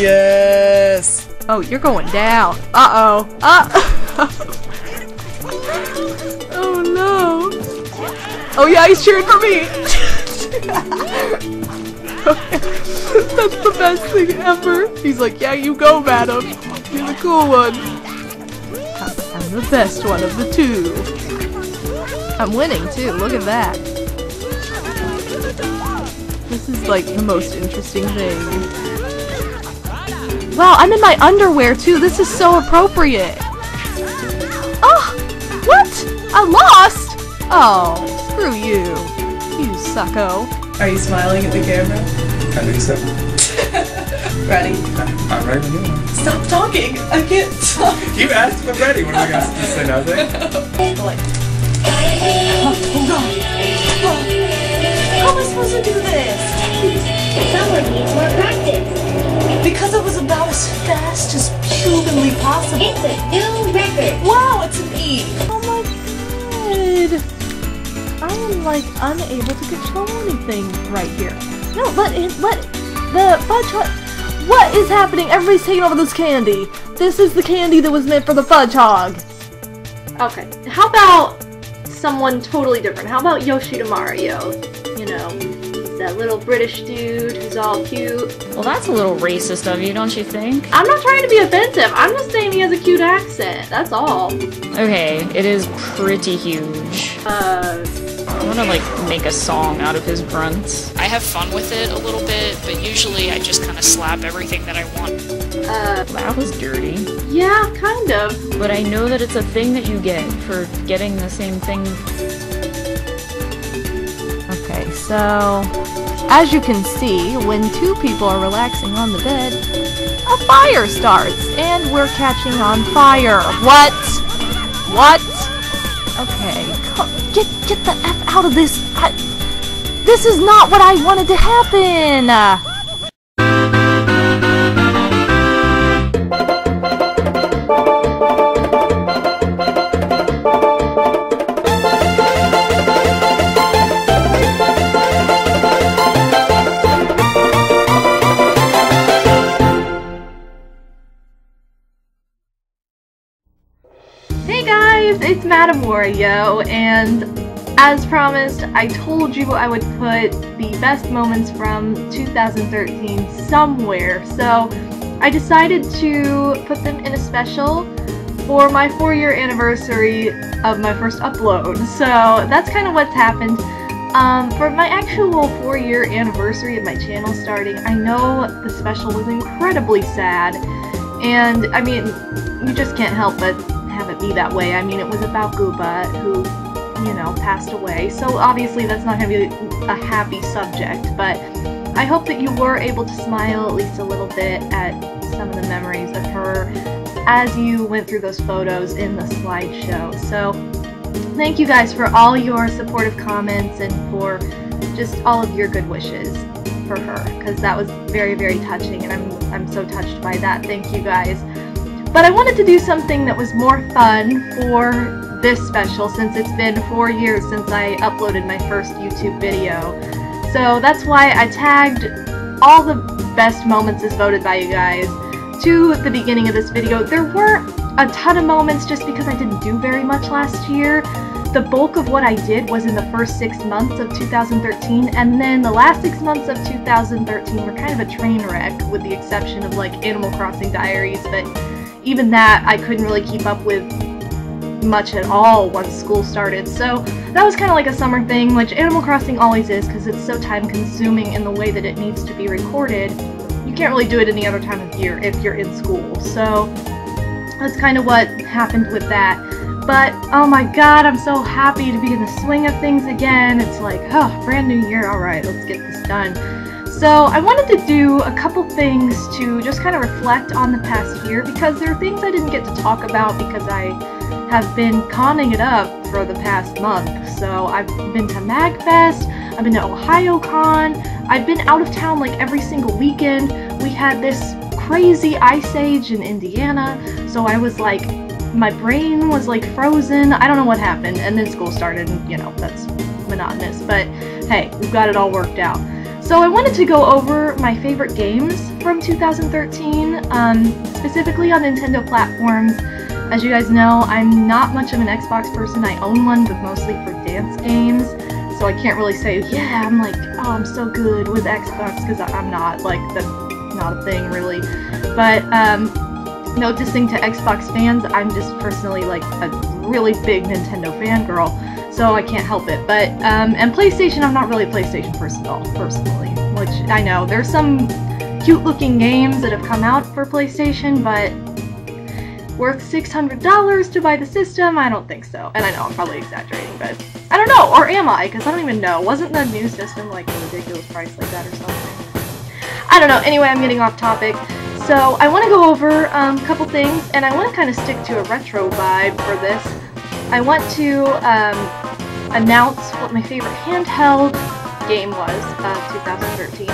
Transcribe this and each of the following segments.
Yes! Oh, you're going down. Uh-oh. Oh no. Oh yeah, he's cheering for me! That's the best thing ever. He's like, yeah, you go, madam. You're the cool one. I'm the best one of the two. I'm winning too, look at that. This is like the most interesting thing. Wow, I'm in my underwear too, this is so appropriate. Oh, what? I lost? Oh, screw you. You sucko. Are you smiling at the camera? I think so. Ready? I'm ready to go. Stop talking! I can't talk! You asked if I'm ready. What am I going to say? Nothing? Like, oh god! How am I supposed to do this? Someone needs more practice. Because it was about as fast as humanly possible. It's a new record. Wow, it's an E! Oh my god. I am like unable to control anything right here. No, let the fudge hog. What is happening? Everybody's taking over this candy. This is the candy that was meant for the fudge hog. Okay, how about someone totally different? How about Yoshi to Mario? You know, he's that little British dude who's all cute. Well, that's a little racist of you, don't you think? I'm not trying to be offensive. I'm just saying he has a cute accent. That's all. Okay, it is pretty huge. I want to like make a song out of his grunts. I have fun with it a little bit, but usually I just kind of slap everything that I want. That was dirty. Yeah, kind of. But I know that it's a thing that you get for getting the same thing. Okay, so as you can see, when two people are relaxing on the bed, a fire starts, and we're catching on fire. What? What? Okay, get the F out of this. This is not what I wanted to happen. Hey guys, it's MadameWario, and as promised, I told you I would put the best moments from 2013 somewhere, so I decided to put them in a special for my 4-year anniversary of my first upload. So that's kind of what's happened. For my actual 4-year anniversary of my channel starting, I know the special was incredibly sad, and I mean, you just can't help but have it be that way. I mean, it was about Gooba, who, you know, passed away, so obviously that's not going to be a happy subject, but I hope that you were able to smile at least a little bit at some of the memories of her as you went through those photos in the slideshow. So thank you guys for all your supportive comments and for just all of your good wishes for her, because that was very, very touching, and I'm so touched by that. Thank you guys. But I wanted to do something that was more fun for this special, since it's been 4 years since I uploaded my first YouTube video. So that's why I tagged all the best moments as voted by you guys to the beginning of this video. There were a ton of moments just because I didn't do very much last year. The bulk of what I did was in the first 6 months of 2013, and then the last 6 months of 2013 were kind of a train wreck, with the exception of like Animal Crossing Diaries, but even that I couldn't really keep up with much at all once school started. So that was kind of like a summer thing, which Animal Crossing always is because it's so time consuming in the way that it needs to be recorded. You can't really do it any other time of year if you're in school. So that's kind of what happened with that. But oh my god, I'm so happy to be in the swing of things again. It's like, oh, brand new year, alright, let's get this done. So I wanted to do a couple things to just kind of reflect on the past year, because there are things I didn't get to talk about because I have been conning it up for the past month. So I've been to MagFest, I've been to OhioCon, I've been out of town like every single weekend. We had this crazy ice age in Indiana, so I was like, my brain was like frozen, I don't know what happened, and then school started, and you know, that's monotonous, but hey, we've got it all worked out. So I wanted to go over my favorite games from 2013, specifically on Nintendo platforms. As you guys know, I'm not much of an Xbox person. I own one, but mostly for dance games. So I can't really say, yeah, I'm like, oh, I'm so good with Xbox, because I'm not. Like, that's not a thing, really. But, no dissing to Xbox fans, I'm just personally, like, a really big Nintendo fangirl, so I can't help it. But, and PlayStation, I'm not really a PlayStation person at all, personally. Which, I know, there's some cute-looking games that have come out for PlayStation, but worth $600 to buy the system? I don't think so. And I know I'm probably exaggerating, but I don't know, or am I? Because I don't even know. Wasn't the new system like a ridiculous price like that or something? I don't know. Anyway, I'm getting off topic. So I want to go over a couple things, and I want to kind of stick to a retro vibe for this. I want to announce what my favorite handheld game was of 2013,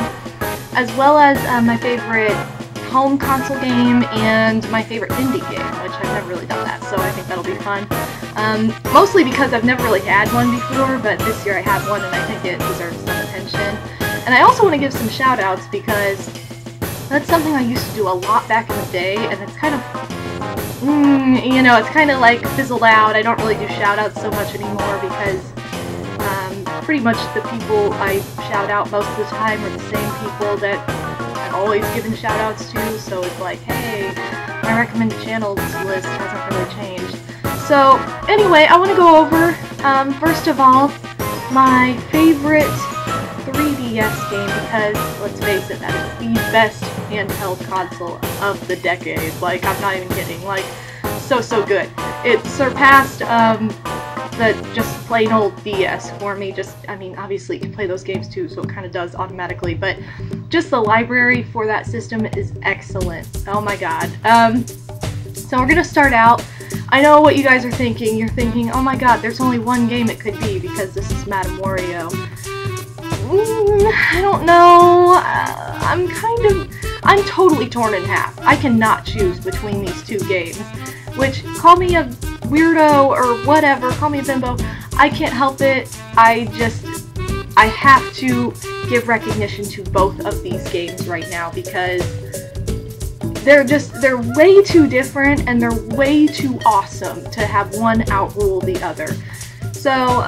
as well as my favorite home console game and my favorite indie game, which I've never really done that, so I think that'll be fun. Mostly because I've never really had one before, but this year I have one and I think it deserves some attention. And I also want to give some shout outs because that's something I used to do a lot back in the day, and it's kind of, you know, it's kind of like fizzled out. I don't really do shout outs so much anymore because pretty much the people I shout out most of the time are the same people that I've always given shout outs to, so it's like, hey, my recommended channels list hasn't really changed. So anyway, I want to go over, first of all, my favorite 3DS game, because, let's face it, that is the best handheld console of the decade. Like, I'm not even kidding. Like, so good. It surpassed, the just plain old DS for me. Just, I mean, obviously you can play those games too, so it kind of does automatically, but just the library for that system is excellent. Oh my god. So we're gonna start out. I know what you guys are thinking. You're thinking, oh my god, there's only one game it could be because this is MadameWario. I don't know. I'm totally torn in half. I cannot choose between these two games, which, call me a weirdo or whatever, call me a bimbo, I can't help it. I have to give recognition to both of these games right now because they're way too different and they're way too awesome to have one outrule the other. So,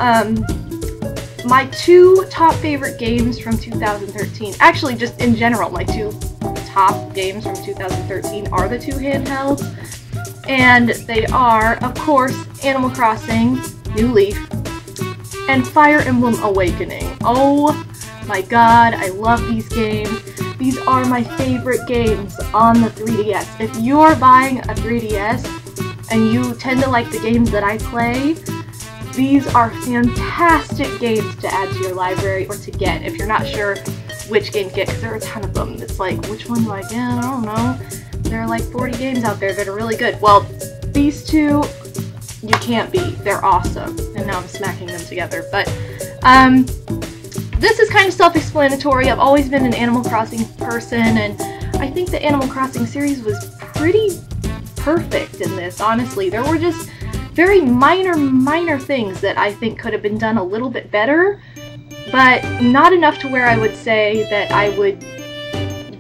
my two top favorite games from 2013, actually just in general, my two top games from 2013 are the two handhelds, and they are, of course, Animal Crossing, New Leaf, and Fire Emblem Awakening. Oh my god, I love these games. These are my favorite games on the 3DS. If you're buying a 3DS and you tend to like the games that I play, these are fantastic games to add to your library or to get if you're not sure which game to get, because there are a ton of them. It's like, which one do I get? I don't know. There are like 40 games out there that are really good. Well, these two, you can't beat. They're awesome. And now I'm smacking them together. But, this is kind of self-explanatory. I've always been an Animal Crossing person, and I think the Animal Crossing series was pretty perfect in this, honestly. There were just very minor things that I think could have been done a little bit better, but not enough to where I would say that I would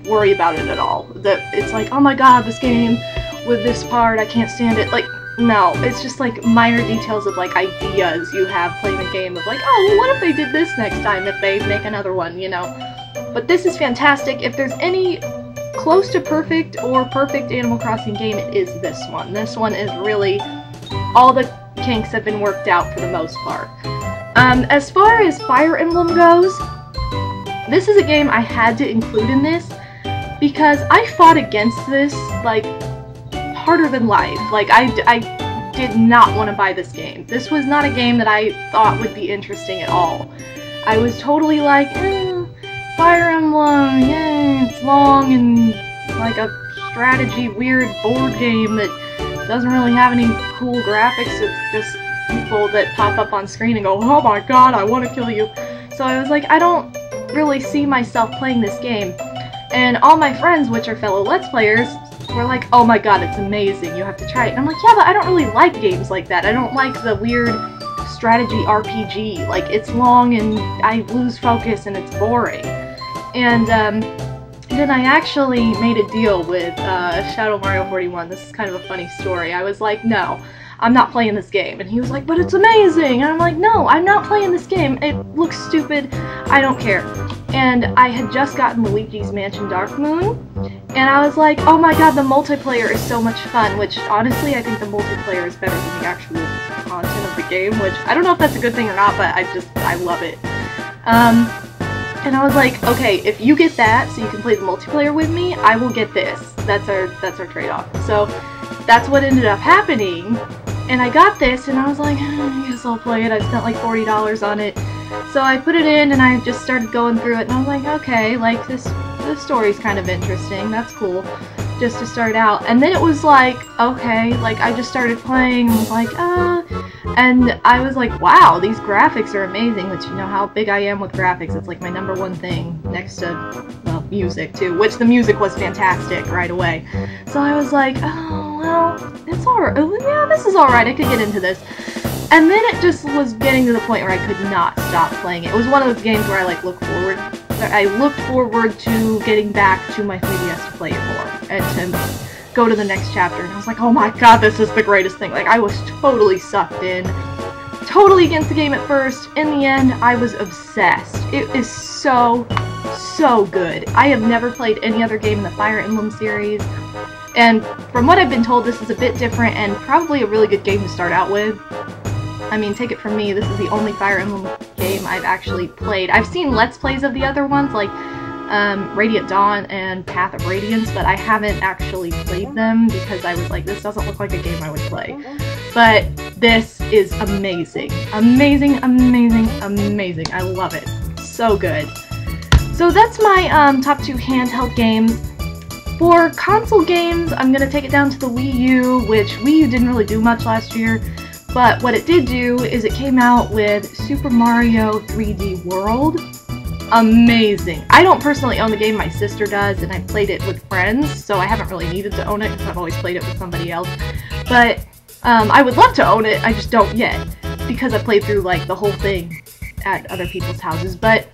worry about it at all. That it's like, oh my god, this game with this part, I can't stand it. Like, no, it's just like minor details of like ideas you have playing the game of like, oh, well, what if they did this next time if they make another one, you know? But this is fantastic. If there's any close to perfect or perfect Animal Crossing game, it is this one. This one is really, all the kinks have been worked out for the most part. As far as Fire Emblem goes, this is a game I had to include in this because I fought against this, like, harder than life. Like, I did not want to buy this game. This was not a game that I thought would be interesting at all. I was totally like, Fire Emblem, yeah, it's long and like a strategy weird board game that doesn't really have any cool graphics. It's just people that pop up on screen and go, oh my god, I want to kill you. So I was like, I don't really see myself playing this game. And all my friends, which are fellow Let's Players, were like, oh my god, it's amazing, you have to try it. And I'm like, yeah, but I don't really like games like that. I don't like the weird strategy RPG. Like, it's long and I lose focus and it's boring. And then I actually made a deal with Shadow Mario 41. This is kind of a funny story. I was like, no, I'm not playing this game. And he was like, but it's amazing! And I'm like, no, I'm not playing this game. It looks stupid. I don't care. And I had just gotten Luigi's Mansion Dark Moon, and I was like, oh my god, the multiplayer is so much fun, which honestly I think the multiplayer is better than the actual content of the game, which I don't know if that's a good thing or not, but I love it. And I was like, okay, if you get that so you can play the multiplayer with me, I will get this. That's our trade-off. So that's what ended up happening, and I got this, and I was like, I guess I'll play it. I spent like $40 on it. So I put it in and I just started going through it, and I was like, okay, like this story's kind of interesting, that's cool, just to start out. And then it was like, okay, like I just started playing and was like, and I was like, wow, these graphics are amazing, which you know how big I am with graphics. It's like my #1 thing next to, well, music too, which the music was fantastic right away. So I was like, oh, well, it's alright, yeah, this is alright, I could get into this. And then it just was getting to the point where I could not stop playing it. It was one of those games where I like looked forward to getting back to my 3DS to play it more and to go to the next chapter. And I was like, oh my god, this is the greatest thing. Like, I was totally sucked in, totally against the game at first. In the end, I was obsessed. It is so good. I have never played any other game in the Fire Emblem series, and from what I've been told, this is a bit different and probably a really good game to start out with. I mean, take it from me, this is the only Fire Emblem game I've actually played. I've seen Let's Plays of the other ones, like Radiant Dawn and Path of Radiance, but I haven't actually played them because I was like, this doesn't look like a game I would play. But this is amazing. Amazing, amazing, amazing. I love it. So good. So that's my top 2 handheld games. For console games, I'm going to take it down to the Wii U, which Wii U didn't really do much last year. But what it did do is it came out with Super Mario 3D World. Amazing. I don't personally own the game, my sister does, and I played it with friends, so I haven't really needed to own it because I've always played it with somebody else. But I would love to own it, I just don't yet, because I played through like the whole thing at other people's houses. But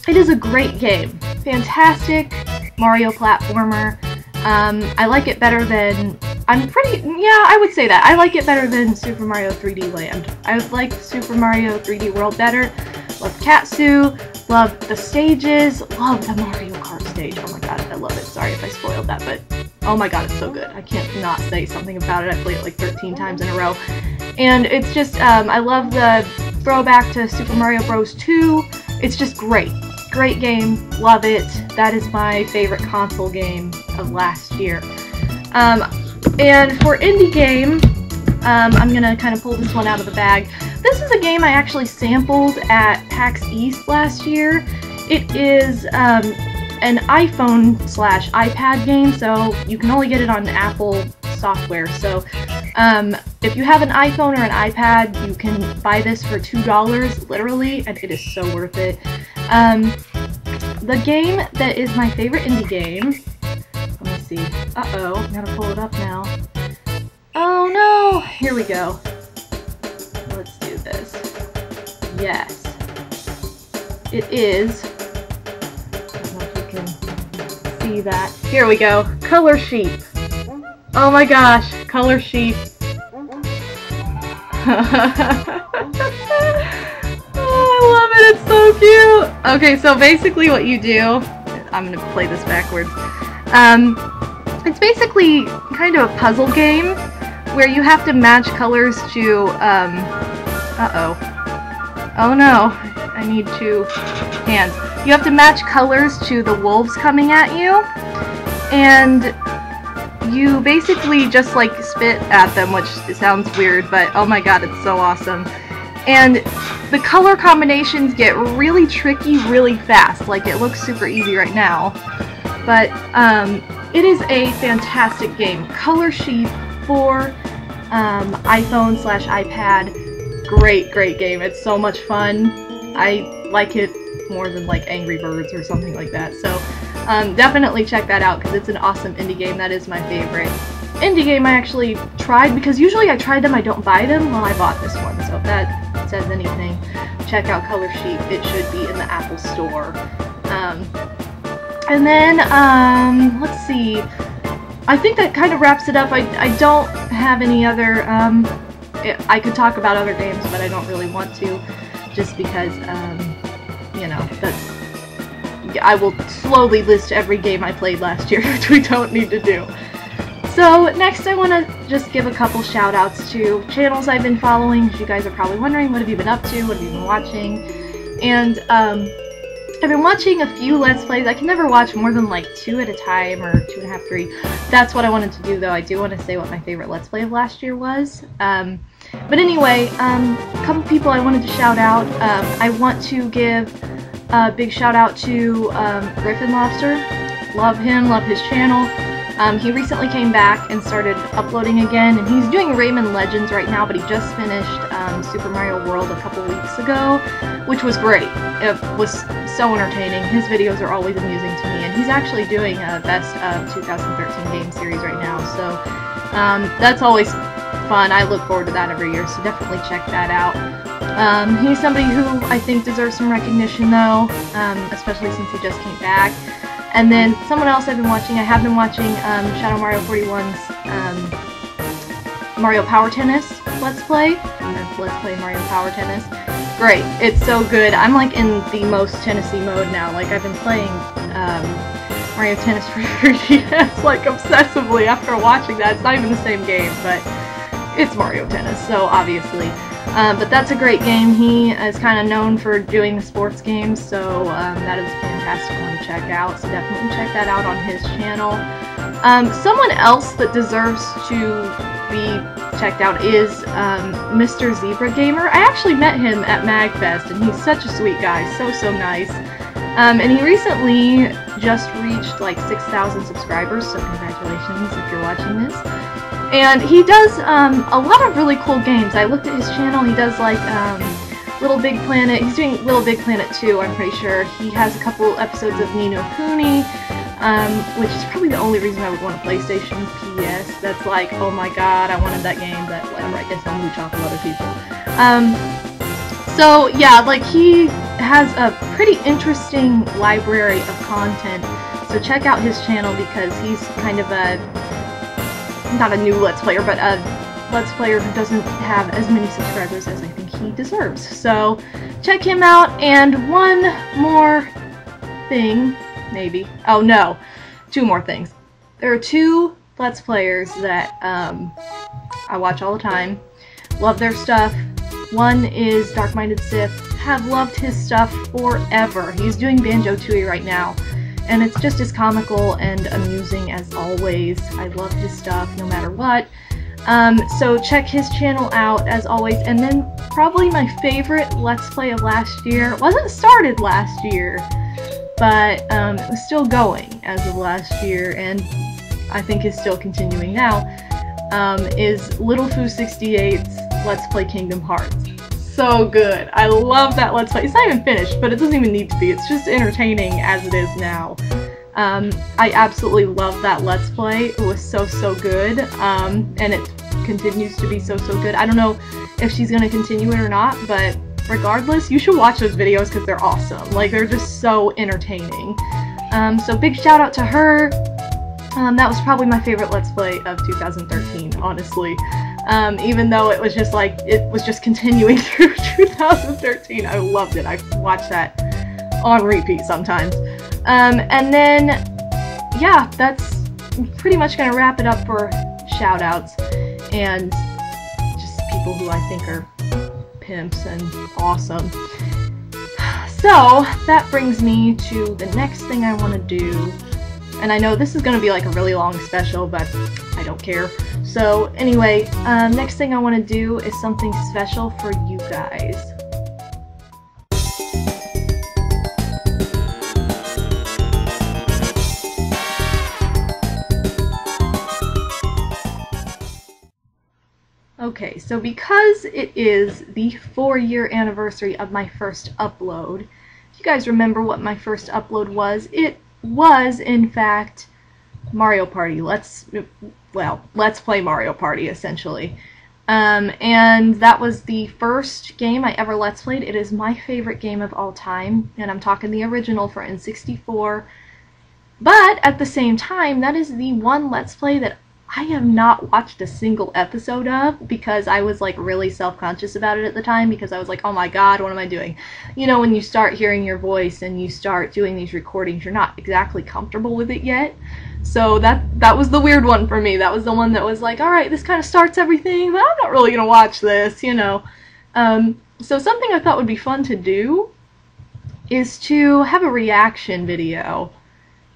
it is a great game. Fantastic Mario platformer. I like it better than... I would say that. I like it better than Super Mario 3D Land. I like Super Mario 3D World better. Love Katsu, love the stages, love the Mario Kart stage. Oh my god, I love it. Sorry if I spoiled that, but oh my god, it's so good. I can't not say something about it. I played it like 13 times in a row. And it's just, I love the throwback to Super Mario Bros. 2. It's just great. Great game. Love it. That is my favorite console game of last year. And for indie game, I'm gonna kind of pull this one out of the bag. This is a game I actually sampled at PAX East last year. It is an iPhone/iPad game, so you can only get it on Apple software. So if you have an iPhone or an iPad, you can buy this for $2, literally, and it is so worth it. The game that is my favorite indie game, let me see, uh-oh, I gotta pull it up now. Oh no, here we go. Let's do this. Yes. It is, I don't know if you can see that. Here we go, Color Sheep. Oh my gosh, Color Sheep. Oh, I love it, it's so cute! Okay, so basically what you do, I'm gonna play this backwards. It's basically kind of a puzzle game where you have to match colors to, uh-oh. Oh no, I need 2 hands. You have to match colors to the wolves coming at you, and you basically just like spit at them, which sounds weird, but oh my god, it's so awesome. And the color combinations get really tricky really fast. Like, it looks super easy right now, but it is a fantastic game. Color Sheep for iPhone/iPad. Great, great game. It's so much fun. I like it more than like Angry Birds or something like that. So definitely check that out because it's an awesome indie game. That is my favorite indie game I actually tried, because usually I try them, I don't buy them. Well, I bought this one, so if that says anything, check out Color Sheep. It should be in the Apple Store. And then, let's see. I think that kind of wraps it up. I don't have any other, I could talk about other games, but I don't really want to, just because, you know, I will slowly list every game I played last year, which we don't need to do. So, next I want to just give a couple shout-outs to channels I've been following. You guys are probably wondering, what have you been up to, what have you been watching? And, I've been watching a few Let's Plays. I can never watch more than like 2 at a time, or 2.5, 3. That's what I wanted to do, though. I do want to say what my favorite Let's Play of last year was. But anyway, a couple people I wanted to shout out. I want to give a big shout out to griffinlobster. Love him, love his channel. He recently came back and started uploading again, and he's doing Rayman Legends right now, but he just finished Super Mario World a couple weeks ago, which was great. It was so entertaining. His videos are always amusing to me, and he's actually doing a Best of 2013 game series right now, so that's always fun. I look forward to that every year, so definitely check that out. He's somebody who I think deserves some recognition, though, especially since he just came back. And then someone else I've been watching, I have been watching Shadow Mario 41's Mario Power Tennis Let's Play, or Let's Play Mario Power Tennis. Great, it's so good. I'm like in the most tennis-y mode now. Like, I've been playing Mario Tennis for 3 years, like obsessively after watching that. It's not even the same game, but it's Mario Tennis, so obviously. But that's a great game. He is kind of known for doing the sports games, so that is a fantastic one to check out. So definitely check that out on his channel. Someone else that deserves to be checked out is MrZebraGamer. I actually met him at MagFest, and he's such a sweet guy, so nice. And he recently just reached like 6,000 subscribers, so congratulations if you're watching this. And he does a lot of really cool games. I looked at his channel. He does like Little Big Planet. He's doing Little Big Planet 2, I'm pretty sure. He has a couple episodes of Ni no Kuni, which is probably the only reason I would want a PlayStation PS. That's like, oh my god, I wanted that game, but whatever, I guess I'll mooch off of other people. So yeah, like he has a pretty interesting library of content. So check out his channel because he's kind of a not a new Let's Player, but a Let's Player who doesn't have as many subscribers as I think he deserves. So check him out. And one more thing, maybe. Oh no, 2 more things. There are 2 Let's Players that I watch all the time. Love their stuff. One is Dark-Minded Sith. Have loved his stuff forever. He's doing Banjo-Tooie right now. And it's just as comical and amusing as always. I love his stuff no matter what. So check his channel out as always. And then probably my favorite Let's Play of last year, it wasn't started last year, but it was still going as of last year, and I think is still continuing now, is LittleFoo68's Let's Play Kingdom Hearts. So good. I love that Let's Play. It's not even finished, but it doesn't even need to be. It's just entertaining as it is now. I absolutely love that Let's Play. It was so good, and it continues to be so good. I don't know if she's going to continue it or not, but regardless, you should watch those videos because they're awesome. Like, they're just so entertaining. So big shout out to her. That was probably my favorite Let's Play of 2013, honestly. Even though it was just like, it was just continuing through 2013. I loved it. I watched that on repeat sometimes. And then, yeah, that's pretty much going to wrap it up for shout-outs and just people who I think are pimps and awesome. So, that brings me to the next thing I want to do. And I know this is going to be like a really long special, but I don't care. So anyway, next thing I want to do is something special for you guys. Okay, so because it is the 4-year anniversary of my first upload, if you guys remember what my first upload was, it was, in fact, Mario Party. Let's play Mario Party, essentially. And that was the first game I ever Let's Played. It is my favorite game of all time, and I'm talking the original for N64. But at the same time, that is the one Let's Play that I have not watched a single episode of because I was like really self-conscious about it at the time because I was like, oh my god, what am I doing? You know, when you start hearing your voice and you start doing these recordings, you're not exactly comfortable with it yet. So that was the weird one for me. That was the one that was like, alright, this kind of starts everything, but I'm not really going to watch this, you know. So something I thought would be fun to do is to have a reaction video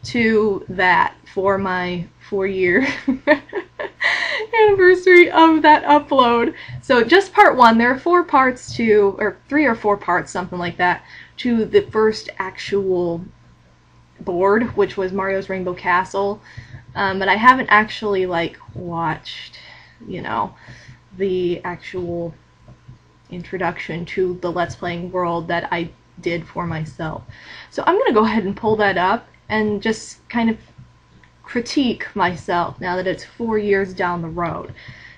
to that for my 4-year anniversary of that upload. So just part 1, there are 4 parts to, or 3 or 4 parts, something like that, to the first actual board, which was Mario's Rainbow Castle. But I haven't actually like watched, you know, the actual introduction to the Let's Playing world that I did for myself. So I'm gonna go ahead and pull that up and just kind of critique myself now that it's 4 years down the road.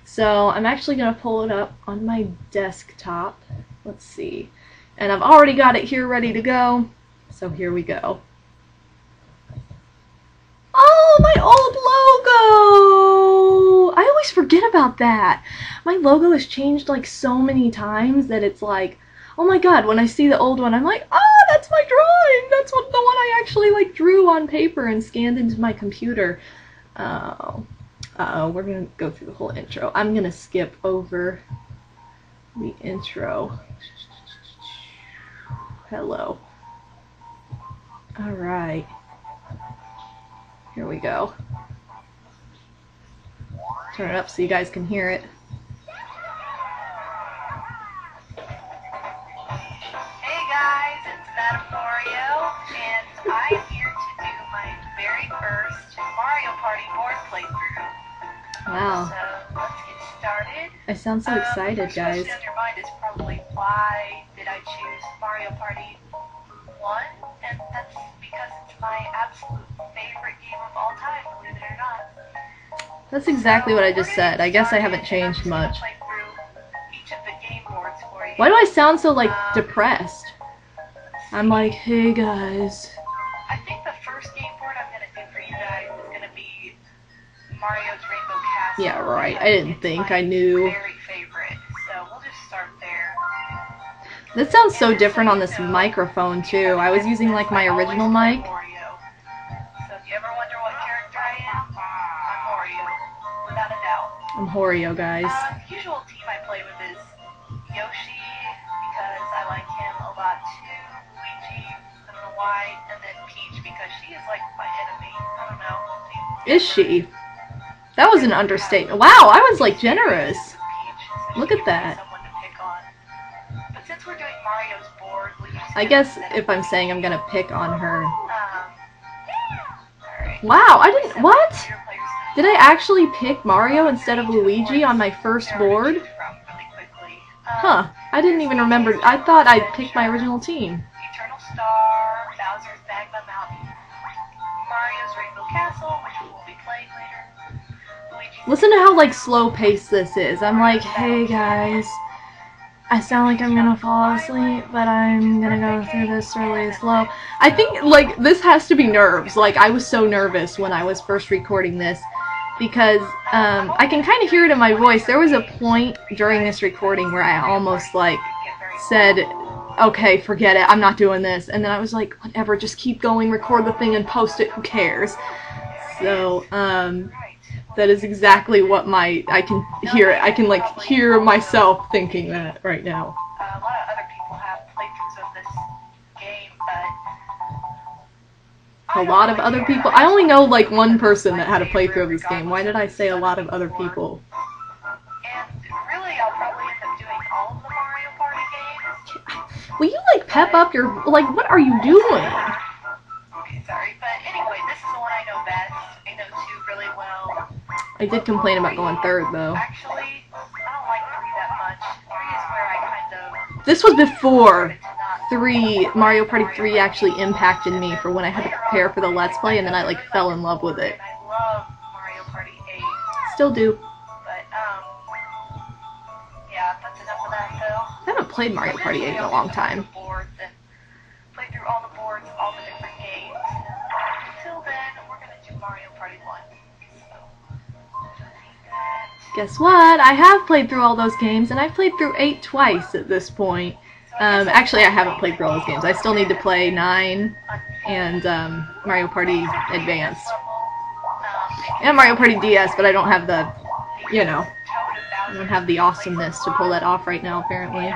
So I'm actually going to pull it up on my desktop. Let's see. And I've already got it here ready to go. So here we go. Oh, my old logo! I always forget about that. My logo has changed like so many times that it's like, oh my god, when I see the old one, I'm like, oh, that's my drawing! That's the one I actually like drew on paper and scanned into my computer. We're gonna go through the whole intro. I'm gonna skip over the intro. Hello. Alright. Here we go. Turn it up so you guys can hear it. MadameWario, and I'm here to do my very first Mario Party board playthrough. Wow. So let's get started. I sound so excited, the first guys. question on your mind is probably, why did I choose Mario Party 1? And that's because it's my absolute favorite game of all time, believe it or not. That's exactly what I just said. I guess I haven't changed much. Play through each of the game boards for you. Why do I sound so, like, depressed? I'm like, hey guys. I think the first game board I'm going to do for you guys is going to be Mario's Rainbow Castle. Yeah, right. I didn't think I knew. Very favorite. So we'll just start there. This sounds so different on this microphone too. I was using like my original mic. So if you ever wonder what character I am, I'm Wario, without a doubt. I'm Wario, guys. The usual team I play with is Yoshi, because I like him a lot too. Luigi, I don't know why, and then Peach, because she is like my enemy. I don't know. Is she? That was an understatement. Wow, I was like generous. Look at that. But since we're doing Mario's board, I guess if I'm saying I'm gonna pick on her. alright. Wow, I didn't. What? Did I actually pick Mario instead of Luigi on my first board? Huh. I didn't even remember. I thought I picked my original team. Eternal Star, Bowser's Magma Mountain, Mario's Rainbow Castle, which we will be playing later. Listen to how like slow paced this is. I'm like, hey guys, I sound like I'm gonna fall asleep, but I'm gonna go through this really slow. I think like this has to be nerves. Like I was so nervous when I was first recording this because I can kind of hear it in my voice. There was a point during this recording where I almost like said, okay, forget it, I'm not doing this. And then I was like, whatever, just keep going, record the thing and post it, who cares? So, that is exactly what I can hear it. I can like hear myself thinking that right now. A lot of other people have playthroughs of this game, but A lot of other people? I only know like one person that had a playthrough of this game. Why did I say a lot of other people? And really, I'll probably end up doing all of the Mario Party games. Will you like pep up your, like what are you doing? Okay, sorry, but anyway, this is the one I know best. I know 2 really well. I did complain about going third though. Actually, I don't like 3 that much. 3 is where I kind of... This was before 3, Mario Party 3 actually impacted me for when I had to prepare for the Let's Play, and then I like fell in love with it. I love Mario Party 8. Still do. But, yeah, that's enough of that though. I haven't played Mario Party 8 in a long time. Play through all the boards, all the different games. Until then, guess what? I have played through all those games, and I've played through 8 twice at this point. Actually, I haven't played through all those games. I still need to play 9 and Mario Party Advanced. And Mario Party DS, but I don't have the, you know, I don't have the awesomeness to pull that off right now, apparently.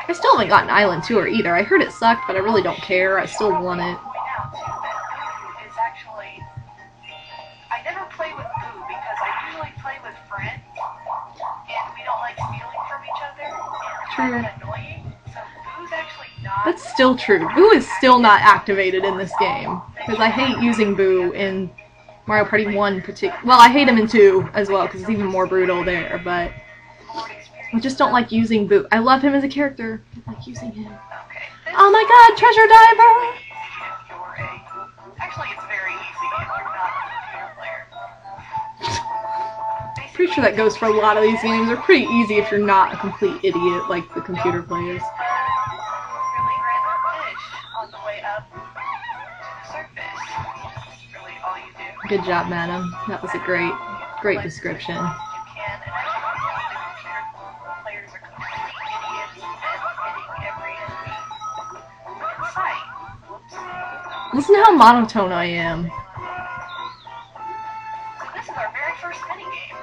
I still haven't gotten Island Tour either. I heard it sucked, but I really don't care. I still want it. I never play with Boo because I usually play with friends, and we don't like stealing from each other, and True. it's annoying. So Boo's actually not. That's still true. Boo is still not activated in this game, because I hate using Boo in Mario Party 1 well, I hate him in 2 as well, because it's even more brutal there, but I just don't like using Boo. I love him as a character. I like using him. Oh my god, Treasure Diver! Actually, it's very easy if you're not a computer player. Pretty sure that goes for a lot of these games. They're pretty easy if you're not a complete idiot like the computer players. Really random fish on the way up to the surface. That's really all you do. Good job, madam. That was a great description. You can, and as you can see, the computer players are completely idiots at hitting every enemy in sight. Whoops. Listen to how monotone I am. So this is our very first minigame.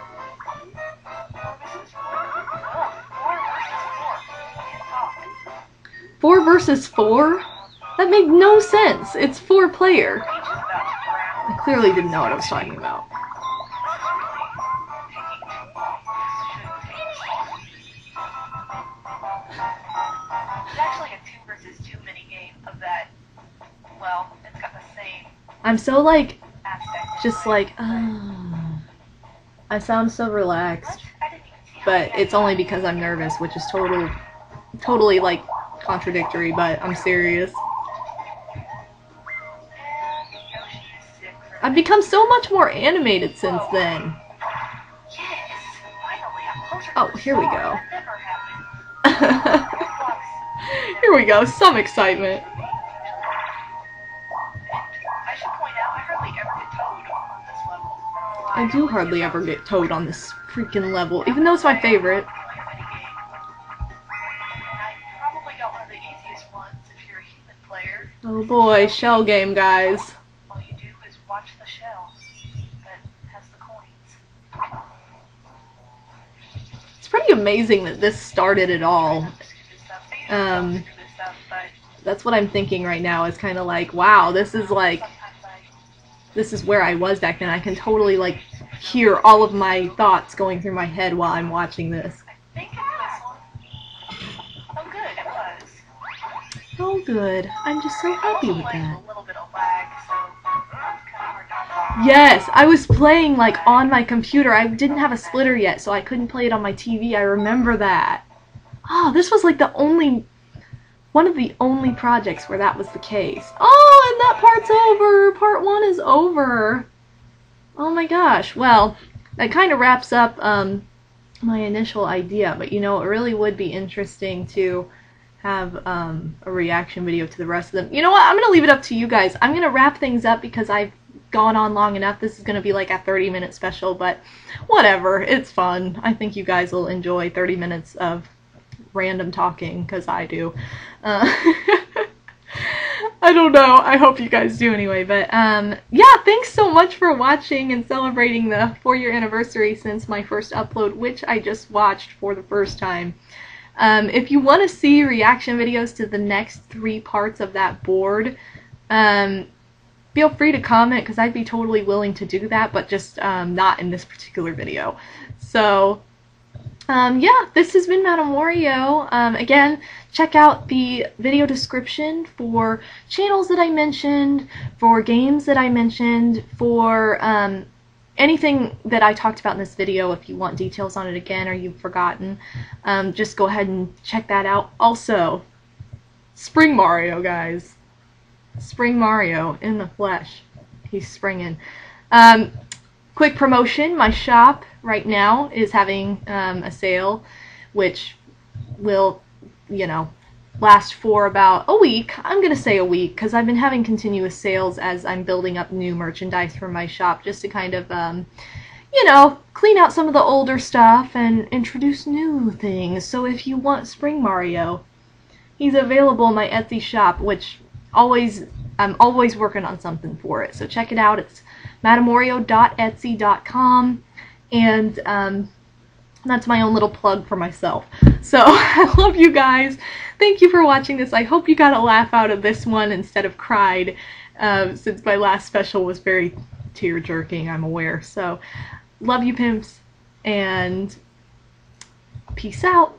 Can't talk. 4 versus 4? That made no sense. It's 4 player. Peach is about to drown. I clearly didn't know what I was talking about. It's actually a 2 versus 2 minigame of that. Well, it's got the same I'm so like, aspect. just like, I sound so relaxed. But it's only because I'm nervous, which is totally like contradictory, but I'm serious. I've become so much more animated since then. Oh, here we go. Here we go, some excitement. I should point out, I hardly ever get towed on this level. I do hardly ever get towed on this freaking level, even though it's my favorite. I probably got one of the easiest ones if you're a human player. Oh boy, shell game, guys. All you do is watch the shell that has the coins. It's pretty amazing that this started at all. That's what I'm thinking right now, is kind of like, wow, this is where I was back then. I can totally like hear all of my thoughts going through my head while I'm watching this. I think it's this one. Oh good, it was. Oh good, I'm just so happy with that. A little bit of lag, so it's kind of hard to talk. Yes, I was playing like on my computer. I didn't have a splitter yet, so I couldn't play it on my TV. I remember that. Oh, this was like one of the only projects where that was the case. Oh, and that part's over. Part 1 is over. Oh my gosh. Well, that kind of wraps up my initial idea, but you know, it really would be interesting to have a reaction video to the rest of them. You know what? I'm going to leave it up to you guys. I'm going to wrap things up because I've gone on long enough. This is going to be like a 30-minute special, but whatever. It's fun. I think you guys will enjoy 30 minutes of random talking, because I do. I don't know. I hope you guys do anyway, but yeah, thanks so much for watching and celebrating the 4-year anniversary since my first upload, which I just watched for the first time. If you want to see reaction videos to the next 3 parts of that board, feel free to comment, because I'd be totally willing to do that, but just not in this particular video. So yeah, this has been MadameWario. Again, check out the video description for channels that I mentioned, for games that I mentioned, for anything that I talked about in this video. If you want details on it again or you've forgotten, just go ahead and check that out. Also, Spring Mario, guys. Spring Mario in the flesh. He's springing. Quick promotion, my shop right now is having a sale, which will, you know, last for about a week. I'm going to say a week, because I've been having continuous sales as I'm building up new merchandise for my shop, just to kind of you know, clean out some of the older stuff and introduce new things. So if you want Spring Mario, he's available in my Etsy shop, which I'm always working on something for it. So check it out. It's MadameWario.etsy.com, and that's my own little plug for myself. So I love you guys. Thank you for watching this. I hope you got a laugh out of this one instead of cried, since my last special was very tear-jerking, I'm aware. So love you, pimps, and peace out.